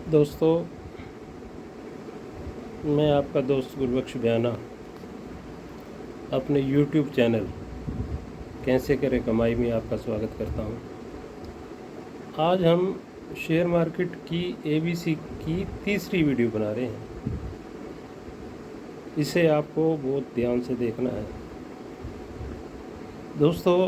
दोस्तों, मैं आपका दोस्त गुरबख्श बयाना अपने YouTube चैनल कैसे करें कमाई में आपका स्वागत करता हूं। आज हम शेयर मार्केट की ABC की तीसरी वीडियो बना रहे हैं। इसे आपको बहुत ध्यान से देखना है। दोस्तों,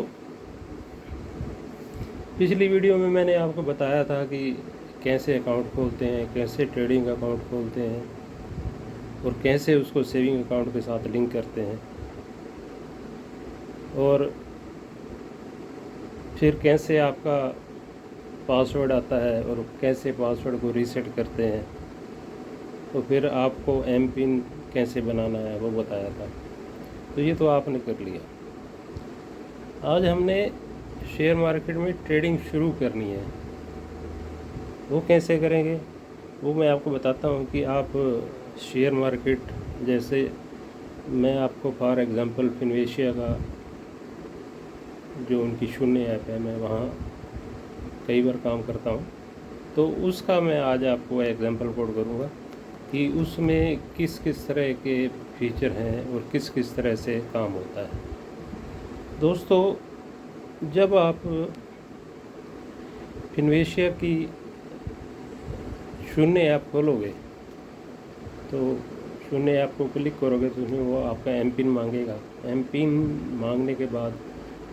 पिछली वीडियो में मैंने आपको बताया था कि कैसे अकाउंट खोलते हैं, कैसे ट्रेडिंग अकाउंट खोलते हैं और कैसे उसको सेविंग अकाउंट के साथ लिंक करते हैं, और फिर कैसे आपका पासवर्ड आता है और कैसे पासवर्ड को रीसेट करते हैं, तो फिर आपको एम पिन कैसे बनाना है वो बताया था। तो ये तो आपने कर लिया। आज हमने शेयर मार्केट में ट्रेडिंग शुरू करनी है। वो कैसे करेंगे वो मैं आपको बताता हूँ कि आप शेयर मार्केट, जैसे मैं आपको फॉर एग्ज़ाम्पल फिनवेशिया का जो उनकी शून्य ऐप है, मैं वहाँ कई बार काम करता हूँ, तो उसका मैं आज आपको एग्ज़ाम्पल कोड करूँगा कि उसमें किस किस तरह के फीचर हैं और किस किस तरह से काम होता है। दोस्तों, जब आप फिनवेशिया की शून्य ऐप खोलोगे तो शून्य ऐप को क्लिक करोगे तो उसमें वो आपका एम पिन मांगेगा। एम पिन मांगने के बाद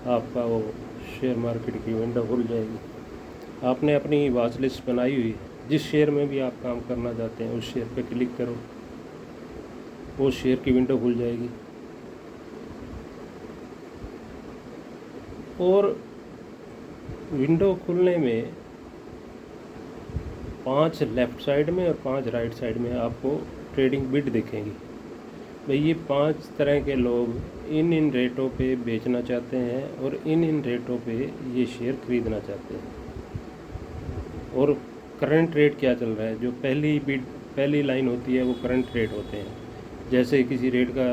आपका वो शेयर मार्केट की विंडो खुल जाएगी। आपने अपनी वॉच लिस्ट बनाई हुई है, जिस शेयर में भी आप काम करना चाहते हैं उस शेयर पे क्लिक करो, वो शेयर की विंडो खुल जाएगी। और विंडो खुलने में 5 लेफ़्ट साइड में और 5 राइट साइड में आपको ट्रेडिंग बिड दिखेंगी। भाई, ये 5 तरह के लोग इन रेटों पे बेचना चाहते हैं और इन रेटों पे ये शेयर खरीदना चाहते हैं। और करंट रेट क्या चल रहा है, जो पहली लाइन होती है वो करंट रेट होते हैं। जैसे किसी रेट का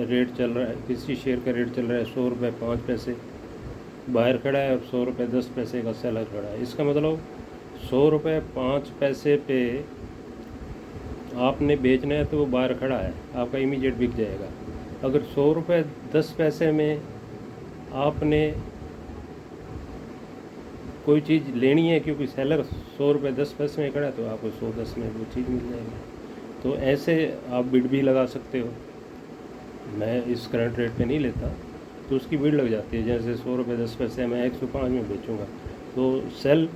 रेट चल रहा है, किसी शेयर का रेट चल रहा है 100 रुपये 5 पैसे बाहर खड़ा है और 100 रुपये 10 पैसे का सेलर खड़ा है। इसका मतलब 100 रुपये 5 पैसे पे आपने बेचना है तो वो बाहर खड़ा है, आपका इमीडिएट बिक जाएगा। अगर 100 रुपये 10 पैसे में आपने कोई चीज़ लेनी है, क्योंकि सेलर 100 रुपये 10 पैसे में खड़ा है, तो आपको 110 में वो चीज़ मिल जाएगी। तो ऐसे आप बिड भी लगा सकते हो। मैं इस करंट रेट पे नहीं लेता, तो उसकी बिड लग जाती है। जैसे 100 रुपये 10 पैसे मैं 105 में बेचूँगा, तो sell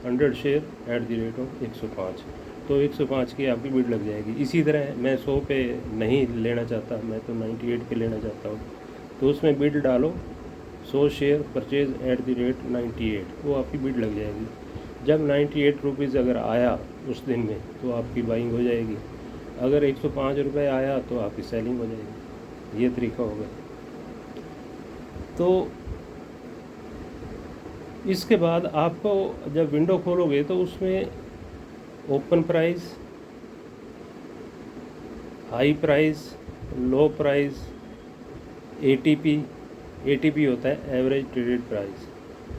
100 share at the rate of 105, तो 105 की आपकी बिड लग जाएगी। इसी तरह मैं 100 पे नहीं लेना चाहता, मैं तो 98 पे लेना चाहता हूँ, तो उसमें बिड डालो 100 share purchase eight the rate 98, वो आपकी बिड लग जाएगी। जब 98 रुपीज़ अगर आया उस दिन में तो आपकी बाइंग हो जाएगी। अगर 105 रुपये आया तो आपकी सेलिंग हो जाएगी। ये तरीका हो गया। तो इसके बाद आपको जब विंडो खोलोगे तो उसमें ओपन प्राइस, हाई प्राइस, लो प्राइस, एटीपी होता है एवरेज ट्रेडेड प्राइस,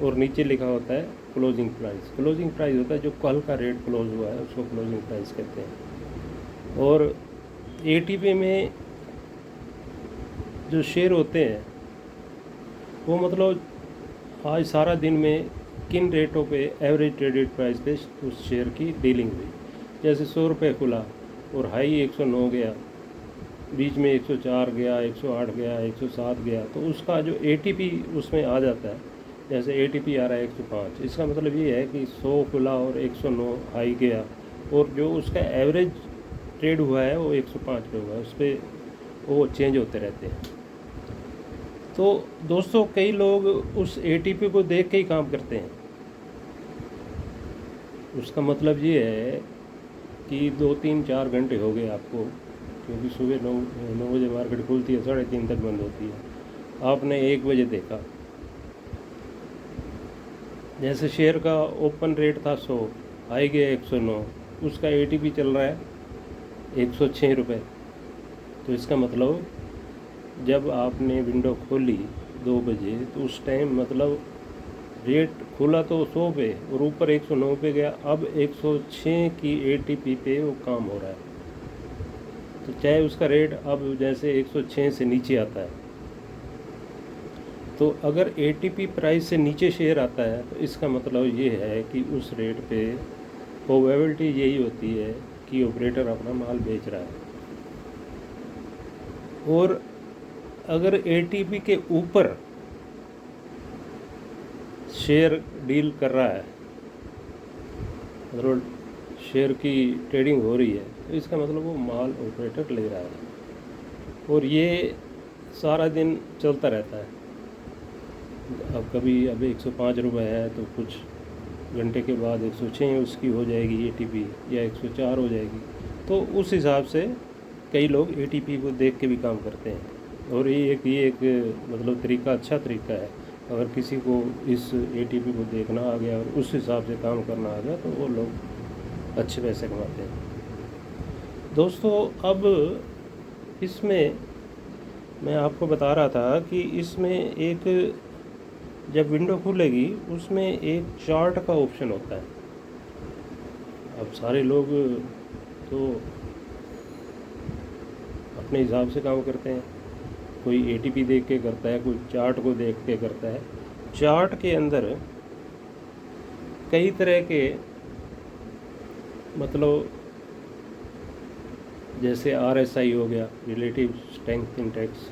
और नीचे लिखा होता है क्लोजिंग प्राइस। क्लोजिंग प्राइस होता है जो कल का रेट क्लोज हुआ है, उसको क्लोजिंग प्राइस कहते हैं। और एटीपी में जो शेयर होते हैं वो मतलब आज सारा दिन में किन रेटों पे एवरेज ट्रेडेड प्राइस पे उस शेयर की डीलिंग हुई। जैसे 100 रुपये खुला और हाई 109 गया, बीच में 104 गया, 108 गया, 107 गया, तो उसका जो एटीपी उसमें आ जाता है। जैसे एटीपी आ रहा है 105, इसका मतलब ये है कि 100 खुला और 109 हाई गया, और जो उसका एवरेज ट्रेड हुआ है वो 105 पे हुआ है, उस पर वो चेंज होते रहते हैं। तो दोस्तों, कई लोग उस एटीपी को देख के ही काम करते हैं। उसका मतलब ये है कि 2-3-4 घंटे हो गए आपको, क्योंकि सुबह 9 बजे मार्केट खुलती है, 3:30 तक बंद होती है। आपने 1 बजे देखा, जैसे शेयर का ओपन रेट था 100, हाई गया 109, उसका एटीपी चल रहा है 106 रुपये। तो इसका मतलब जब आपने विंडो खोली 2 बजे, तो उस टाइम मतलब रेट खुला तो 100 पे और ऊपर 109 पे गया, अब 106 की ATP पे वो काम हो रहा है। तो चाहे उसका रेट अब जैसे 106 से नीचे आता है, तो अगर ATP प्राइस से नीचे शेयर आता है तो इसका मतलब ये है कि उस रेट पे प्रोबेबिलिटी यही होती है कि ऑपरेटर अपना माल बेच रहा है। और अगर ATP के ऊपर शेयर डील कर रहा है, मतलब शेयर की ट्रेडिंग हो रही है, तो इसका मतलब वो माल ऑपरेटर ले रहा है और ये सारा दिन चलता रहता है। अब कभी अभी 105 रुपये है तो कुछ घंटे के बाद 106 उसकी हो जाएगी ATP, या 104 हो जाएगी। तो उस हिसाब से कई लोग ATP को देख के भी काम करते हैं और ये एक मतलब तरीका, अच्छा तरीका है। अगर किसी को इस ATP को देखना आ गया और उस हिसाब से काम करना आ गया तो वो लोग अच्छे पैसे कमाते हैं। दोस्तों, अब इसमें मैं आपको बता रहा था कि इसमें एक, जब विंडो खुलेगी उसमें एक चार्ट का ऑप्शन होता है। अब सारे लोग तो अपने हिसाब से काम करते हैं, कोई ATP देख के करता है, कोई चार्ट को देख के करता है। चार्ट के अंदर कई तरह के, मतलब जैसे RSI हो गया, relative strength index,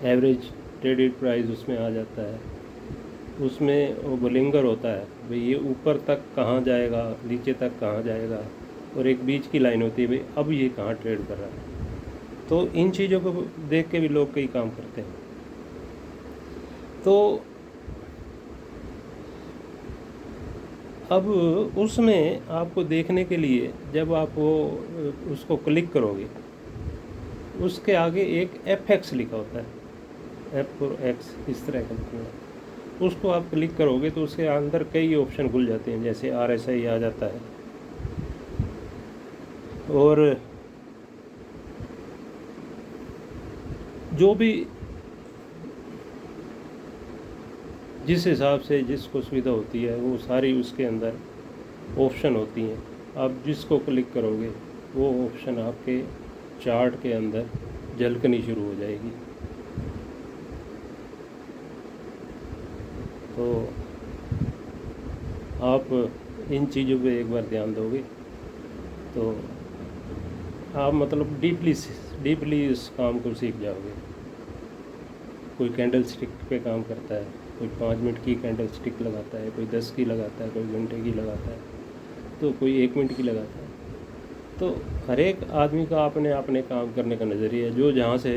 average traded price उसमें आ जाता है। उसमें वो बोलिंगर होता है, भाई ये ऊपर तक कहाँ जाएगा, नीचे तक कहाँ जाएगा, और एक बीच की लाइन होती है, भाई अब ये कहाँ ट्रेड कर रहा है। तो इन चीज़ों को देख के भी लोग कई काम करते हैं। तो अब उसमें आपको देखने के लिए जब आप वो उसको क्लिक करोगे, उसके आगे एक FX लिखा होता है, F और X इस तरह का लिखा है। उसको आप क्लिक करोगे तो उसके अंदर कई ऑप्शन खुल जाते हैं, जैसे RSI आ जाता है, और जो भी जिस हिसाब से जिसको सुविधा होती है वो सारी उसके अंदर ऑप्शन होती हैं। आप जिसको क्लिक करोगे वो ऑप्शन आपके चार्ट के अंदर झलकनी शुरू हो जाएगी। तो आप इन चीज़ों पे एक बार ध्यान दोगे तो आप मतलब डीपली इस काम को सीख जाओगे। कोई कैंडल स्टिक पे काम करता है, कोई 5 मिनट की कैंडल स्टिक लगाता है, कोई 10 की लगाता है, कोई घंटे की लगाता है, तो कोई 1 मिनट की लगाता है। तो हर एक आदमी का अपने अपने काम करने का नज़रिया है। जो जहाँ से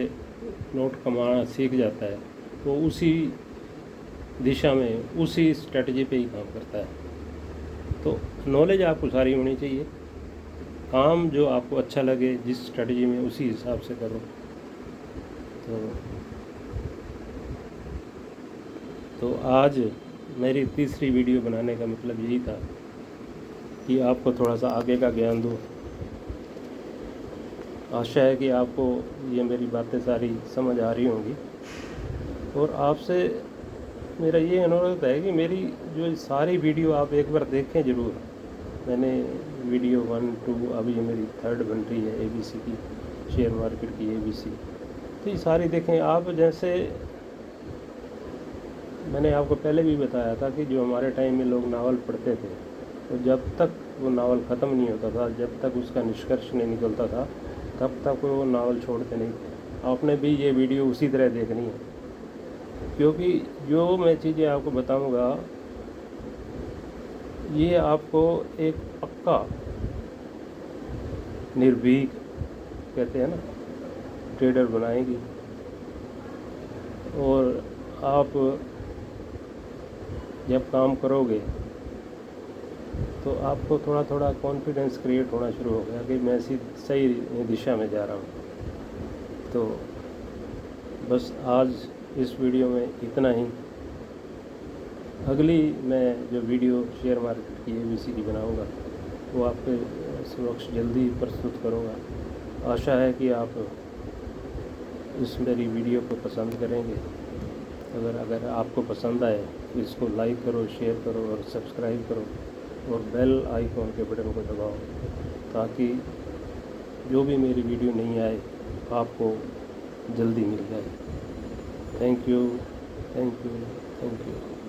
नोट कमाना सीख जाता है वो उसी दिशा में, उसी स्ट्रेटजी पे ही काम करता है। तो नॉलेज आपको सारी होनी चाहिए, काम जो आपको अच्छा लगे जिस स्ट्रेटजी में, उसी हिसाब से करो। तो आज मेरी तीसरी वीडियो बनाने का मतलब यही था कि आपको थोड़ा सा आगे का ज्ञान दूँ। आशा है कि आपको ये मेरी बातें सारी समझ आ रही होंगी, और आपसे मेरा ये अनुरोध है कि मेरी जो सारी वीडियो आप एक बार देखें ज़रूर। मैंने वीडियो 1, 2, अभी ये मेरी 3rd बन रही है ABC की, शेयर मार्केट की ABC। तो ये सारी देखें आप। जैसे मैंने आपको पहले भी बताया था कि जो हमारे टाइम में लोग नावल पढ़ते थे, तो जब तक वो नावल ख़त्म नहीं होता था, जब तक उसका निष्कर्ष नहीं निकलता था, तब तक वो नावल छोड़ते नहीं थे। आपने भी ये वीडियो उसी तरह देखनी है, क्योंकि जो मैं चीज़ें आपको बताऊंगा ये आपको एक पक्का, निर्भीक कहते हैं ना, ट्रेडर बनाएगी। और आप जब काम करोगे तो आपको थोड़ा थोड़ा कॉन्फिडेंस क्रिएट होना शुरू हो गया कि मैं सही दिशा में जा रहा हूँ। तो बस आज इस वीडियो में इतना ही। अगली मैं जो वीडियो शेयर मार्केट की ABC की बनाऊँगा वो आपके समक्ष जल्दी प्रस्तुत करूँगा। आशा है कि आप इस मेरी वीडियो को पसंद करेंगे। अगर आपको पसंद आए तो इसको लाइक करो, शेयर करो और सब्सक्राइब करो और बेल आइकॉन के बटन को दबाओ, ताकि जो भी मेरी वीडियो नहीं आए आपको जल्दी मिल जाए। Thank you, thank you, thank you.